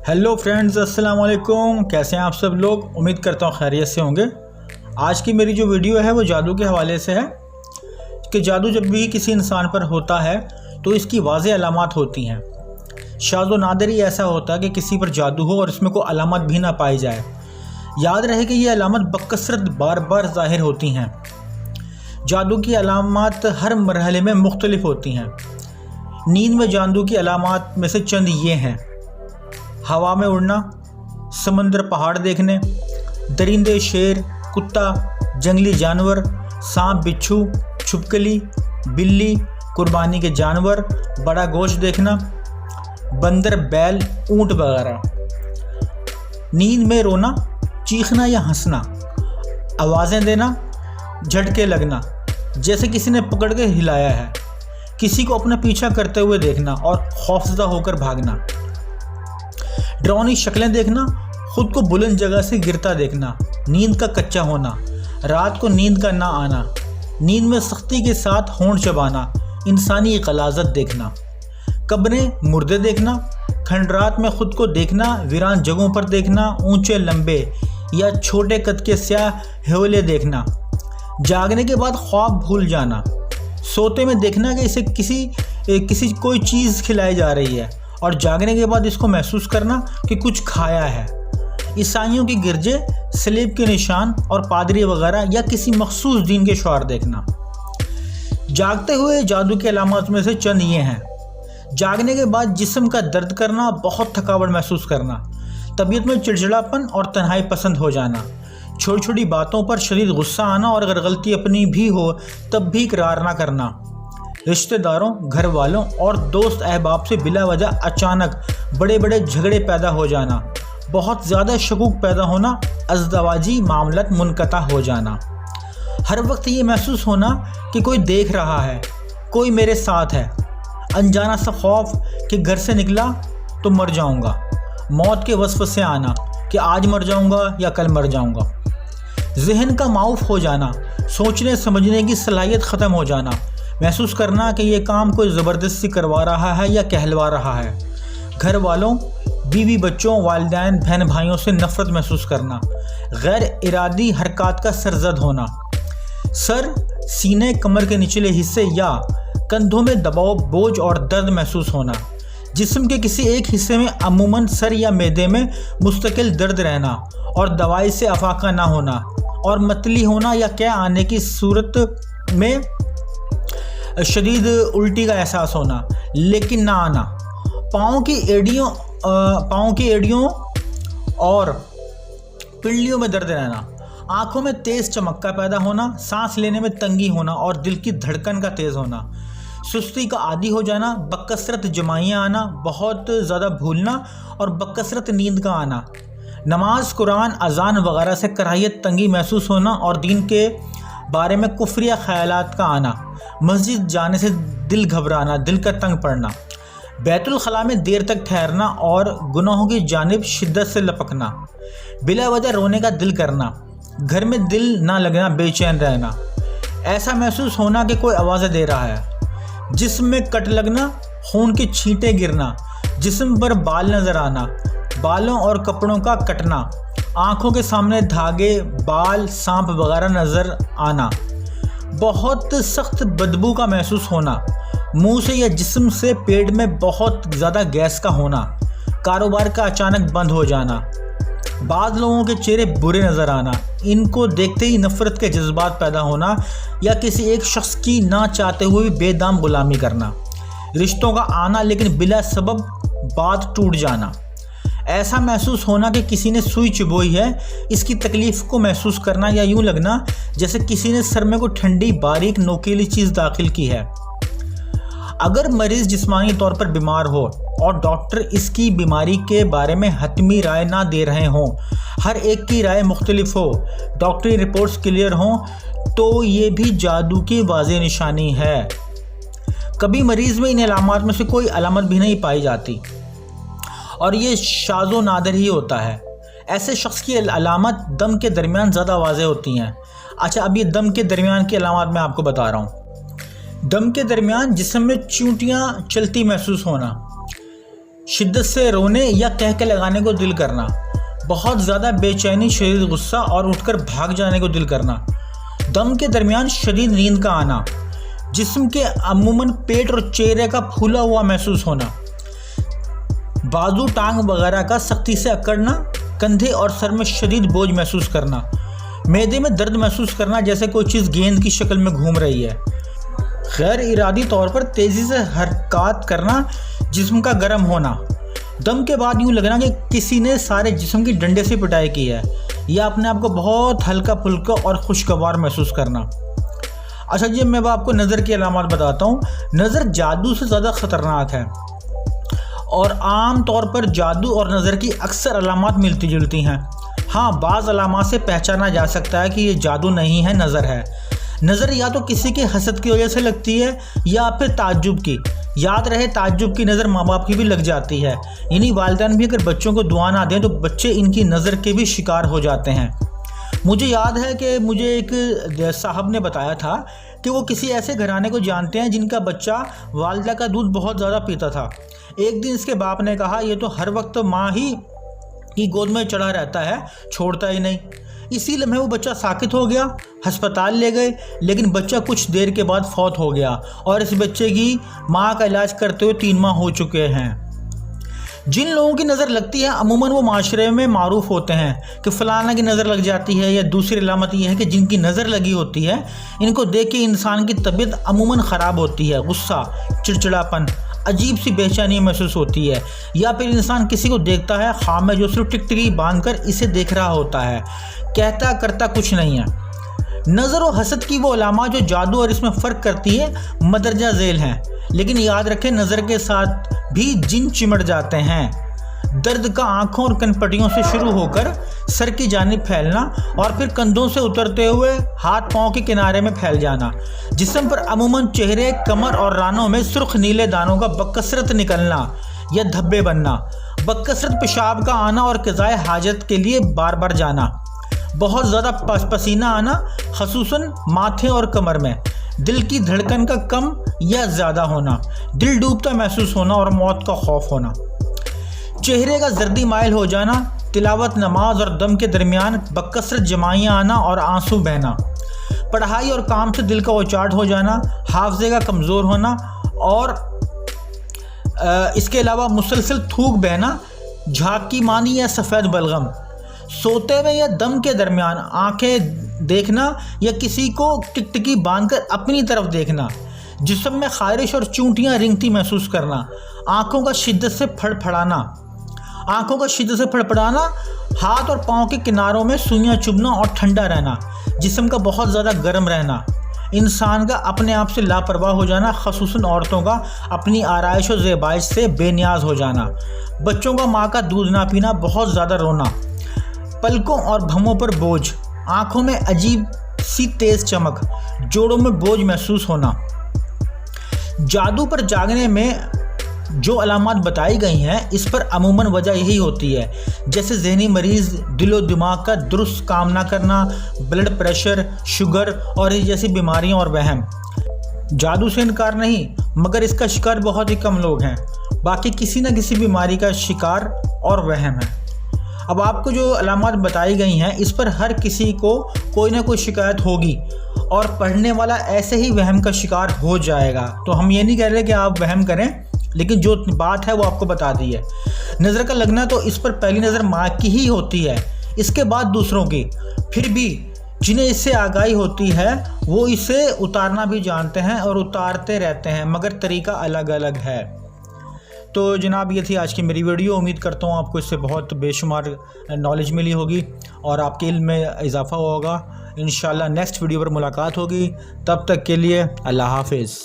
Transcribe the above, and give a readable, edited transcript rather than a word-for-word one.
Hello friends, अस्सलाम वालेकुम। कैसे हैं आप सब लोग? उम्मीद करता हूँ खैरियत से होंगे। आज की मेरी जो वीडियो है वो जादू के हवाले से है कि जादू जब भी किसी इंसान पर होता है तो इसकी वाज़ेह अलामात होती हैं। शाज़ व नादिर ही ऐसा होता है कि किसी पर जादू हो और इसमें कोई अलामत भी ना पाई जाए। याद रहे कि ये अलामत बकसरत बार बार ज़ाहिर होती हैं। जादू की अलामात हर मरहले में मुख्तलिफ होती हैं। नींद में जादू की अलामात में से चंद ये हैं: हवा में उड़ना, समंदर पहाड़ देखने, दरिंदे शेर कुत्ता जंगली जानवर, सांप बिच्छू छिपकली बिल्ली कुर्बानी के जानवर बड़ा गोश्त देखना, बंदर बैल ऊंट वगैरह। नींद में रोना, चीखना या हंसना, आवाज़ें देना, झटके लगना जैसे किसी ने पकड़ के हिलाया है, किसी को अपना पीछा करते हुए देखना और खौफजदा होकर भागना, डरावनी शक्लें देखना, खुद को बुलंद जगह से गिरता देखना, नींद का कच्चा होना, रात को नींद का ना आना, नींद में सख्ती के साथ होंठ चबाना, इंसानी गलाजत देखना, कब्रें मुर्दे देखना, खंडरात में खुद को देखना, वीरान जगहों पर देखना, ऊंचे लंबे या छोटे कद के स्याह हेवले देखना, जागने के बाद ख्वाब भूल जाना, सोते में देखना कि इसे किसी कोई चीज़ खिलाई जा रही है और जागने के बाद इसको महसूस करना कि कुछ खाया है। ईसाइयों की गिरजे, सलीब के निशान और पादरी वगैरह या किसी मखसूस दीन के शुआर देखना। जागते हुए जादू के अलामत में से चंद ये हैं: जागने के बाद जिस्म का दर्द करना, बहुत थकावट महसूस करना, तबीयत में चिड़चिड़ापन और तन्हाई पसंद हो जाना, छोटी छोटी बातों पर शदीद गुस्सा आना और अगर गलती अपनी भी हो तब भी इकरार ना करना, रिश्तेदारों, घर वालों और दोस्त अहबाब से बिला वजह अचानक बड़े बड़े झगड़े पैदा हो जाना, बहुत ज़्यादा शकूक पैदा होना, अज़दवाजी मामलत मुनक़ता हो जाना, हर वक्त ये महसूस होना कि कोई देख रहा है, कोई मेरे साथ है, अनजाना सा खौफ कि घर से निकला तो मर जाऊंगा, मौत के वसवसे आना कि आज मर जाऊंगा या कल मर जाऊंगा, जहन का माऊफ हो जाना, सोचने समझने की सलाहियत ख़त्म हो जाना, महसूस करना कि ये काम कोई ज़बरदस्ती करवा रहा है या कहलवा रहा है, घर वालों, बीवी बच्चों, वालिदैन, बहन भाइयों से नफ़रत महसूस करना, गैर इरादी हरकत का सरजद होना, सर, सीने, कमर के निचले हिस्से या कंधों में दबाव, बोझ और दर्द महसूस होना, जिस्म के किसी एक हिस्से में अमूमन सर या मैदे में मुस्तकिल दर्द रहना और दवाई से अफाका ना होना और मतली होना या क्या आने की सूरत में शदीद उल्टी का एहसास होना लेकिन ना आना, पाँव की एड़ियों और पिंडलियों में दर्द रहना, आँखों में तेज़ चमक्का पैदा होना, सांस लेने में तंगी होना और दिल की धड़कन का तेज़ होना, सुस्ती का आदी हो जाना, बकसरत जमाइयाँ आना, बहुत ज़्यादा भूलना और बकसरत नींद का आना, नमाज, कुरान, अजान वगैरह से कराहियत, तंगी महसूस होना और दीन के बारे में कुफ्रिया ख्यालात का आना, मस्जिद जाने से दिल घबराना, दिल का तंग पड़ना, बैतुल खला में देर तक ठहरना और गुनाहों की जानिब शिद्दत से लपकना, बिला वजह रोने का दिल करना, घर में दिल ना लगना, बेचैन रहना, ऐसा महसूस होना कि कोई आवाज़ें दे रहा है, जिस्म में कट लगना, खून की छींटें गिरना, जिस्म पर बाल नज़र आना, बालों और कपड़ों का कटना, आँखों के सामने धागे, बाल, सांप वगैरह नज़र आना, बहुत सख्त बदबू का महसूस होना, मुंह से या जिस्म से पेट में बहुत ज़्यादा गैस का होना, कारोबार का अचानक बंद हो जाना, बाद लोगों के चेहरे बुरे नज़र आना, इनको देखते ही नफ़रत के जज्बात पैदा होना या किसी एक शख्स की ना चाहते हुए भी बेदाम गुलामी करना, रिश्तों का आना लेकिन बिला सबब बात टूट जाना, ऐसा महसूस होना कि किसी ने सुई चुभोई है, इसकी तकलीफ़ को महसूस करना या यूँ लगना जैसे किसी ने सर में कोई ठंडी बारीक नोकीली चीज़ दाखिल की है। अगर मरीज़ जिस्मानी तौर पर बीमार हो और डॉक्टर इसकी बीमारी के बारे में हतमी राय ना दे रहे हों, हर एक की राय मुख्तलिफ हो, डॉक्टरी रिपोर्ट्स क्लियर हों, तो ये भी जादू की वाज़ेह निशानी है। कभी मरीज़ में इन अलामात में से कोई अलामत भी नहीं पाई जाती और ये शाज़ो नादिर ही होता है। ऐसे शख्स की अलामत दम के दरमियान ज़्यादा वाज़ेह होती हैं। अच्छा, अब ये दम के दरमियान की अलामत मैं आपको बता रहा हूँ। दम के दरमियान जिस्म में चूंटियाँ चलती महसूस होना, शिद्दत से रोने या कह के लगाने को दिल करना, बहुत ज़्यादा बेचैनी, शदीद गुस्सा और उठकर भाग जाने को दिल करना, दम के दरमियान शदीद नींद का आना, जिस्म के अमूमन पेट और चेहरे का फूला हुआ महसूस होना, बाजू टांग वगैरह का सख्ती से अकड़ना, कंधे और सर में शदीद बोझ महसूस करना, मैदे में दर्द महसूस करना जैसे कोई चीज़ गेंद की शक्ल में घूम रही है, गैर इरादी तौर पर तेज़ी से हरकत करना, जिस्म का गर्म होना, दम के बाद यूँ लगना कि किसी ने सारे जिस्म की डंडे से पिटाई की है, या अपने आप को बहुत हल्का फुल्का और खुशगवार महसूस करना। अच्छा जी, मैं आपको नज़र की अलामत बताता हूँ। नज़र जादू से ज़्यादा ख़तरनाक है और आम तौर पर जादू और नज़र की अक्सर अलामत मिलती जुलती हैं। हाँ, बाज़ अलामत से पहचाना जा सकता है कि ये जादू नहीं है, नज़र है। नज़र या तो किसी के हसद की वजह से लगती है या फिर ताज्जुब की। याद रहे, ताज्जुब की नज़र माँ बाप की भी लग जाती है, यानी वालिदैन भी अगर बच्चों को दुआ ना दें तो बच्चे इनकी नज़र के भी शिकार हो जाते हैं। मुझे याद है कि मुझे एक साहब ने बताया था कि वो किसी ऐसे घराने को जानते हैं जिनका बच्चा वालिदा का दूध बहुत ज़्यादा पीता था। एक दिन इसके बाप ने कहा, ये तो हर वक्त माँ ही की गोद में चढ़ा रहता है, छोड़ता ही नहीं। इसी लम्हे वो बच्चा साकित हो गया, हस्पताल ले गए, लेकिन बच्चा कुछ देर के बाद फौत हो गया और इस बच्चे की माँ का इलाज करते हुए 3 माह हो चुके हैं। जिन लोगों की नज़र लगती है अमूमन वो माशरे में मारूफ होते हैं कि फ़लाना की नज़र लग जाती है, या दूसरी अलामत ये है कि जिनकी नज़र लगी होती है इनको देख के इंसान की तबीयत अमूमन ख़राब होती है, गुस्सा, चिड़चिड़ापन, अजीब सी बेचैनी महसूस होती है, या फिर इंसान किसी को देखता है ख्वाब में जो सिर्फ टिकटिकी बांध कर इसे देख रहा होता है, कहता करता कुछ नहीं है। नज़र और हसद की वो अलामा जो जादू और इसमें फ़र्क करती है मदरजा झेल हैं, लेकिन याद रखें नज़र के साथ भी जिन चिमट जाते हैं। दर्द का आँखों और कनपटियों से शुरू होकर सर की जानिब फैलना और फिर कंधों से उतरते हुए हाथ पाँव के किनारे में फैल जाना, जिस्म पर अमूमन चेहरे, कमर और रानों में सुर्ख नीले दानों का बकसरत निकलना या धब्बे बनना, बकसरत पेशाब का आना और क़ज़ाए हाजत के लिए बार बार जाना, बहुत ज़्यादा पसीना आना, ख़ुसूसन माथे और कमर में, दिल की धड़कन का कम या ज़्यादा होना, दिल डूबता महसूस होना और मौत का खौफ होना, चेहरे का जर्दी माइल हो जाना, तिलावत, नमाज और दम के दरमियान बकसरत जमाइयाँ आना और आंसू बहना, पढ़ाई और काम से दिल का उचाट हो जाना, हाफजे का कमज़ोर होना और इसके अलावा मुसलसल थूक बहना, झाकी मानी या सफ़ेद बलगम, सोते में या दम के दरमियान आंखें देखना या किसी को टिकटिकी बांधकर अपनी तरफ देखना, जिस्म में खारिश और चूंटियाँ रिंगती महसूस करना, आँखों का शिद्दत से फड़फड़ाना, हाथ और पाँव के किनारों में सुइयाँ चुभना और ठंडा रहना, जिस्म का बहुत ज़्यादा गर्म रहना, इंसान का अपने आप से लापरवाह हो जाना, ख़ुसूसन औरतों का अपनी आराइश और ज़ेबाइश से बेनियाज हो जाना, बच्चों का माँ का दूध ना पीना, बहुत ज़्यादा रोना, पलकों और भमों पर बोझ, आँखों में अजीब सी तेज़ चमक, जोड़ों में बोझ महसूस होना। जादू पर जागने में जो अलामत बताई गई हैं इस पर अमूमन वजह यही होती है, जैसे जहनी मरीज़, दिलो दिमाग का दुरुस्त काम ना करना, ब्लड प्रेशर, शुगर और इस जैसी बीमारियां और वहम। जादू से इनकार नहीं, मगर इसका शिकार बहुत ही कम लोग हैं, बाकी किसी न किसी बीमारी का शिकार और वहम है। अब आपको जो अलामत बताई गई हैं इस पर हर किसी को कोई ना कोई शिकायत होगी और पढ़ने वाला ऐसे ही वहम का शिकार हो जाएगा। तो हम ये नहीं कह रहे कि आप वहम करें, लेकिन जो बात है वो आपको बता दी है। नज़र का लगना तो इस पर पहली नज़र माँ की ही होती है, इसके बाद दूसरों की। फिर भी जिन्हें इससे आगाही होती है वो इसे उतारना भी जानते हैं और उतारते रहते हैं, मगर तरीका अलग अलग है। तो जनाब, ये थी आज की मेरी वीडियो। उम्मीद करता हूँ आपको इससे बहुत बेशुमार नॉलेज मिली होगी और आपके इल्म में इजाफ़ा होगा। इंशाल्लाह नेक्स्ट वीडियो पर मुलाकात होगी, तब तक के लिए अल्लाह हाफिज़।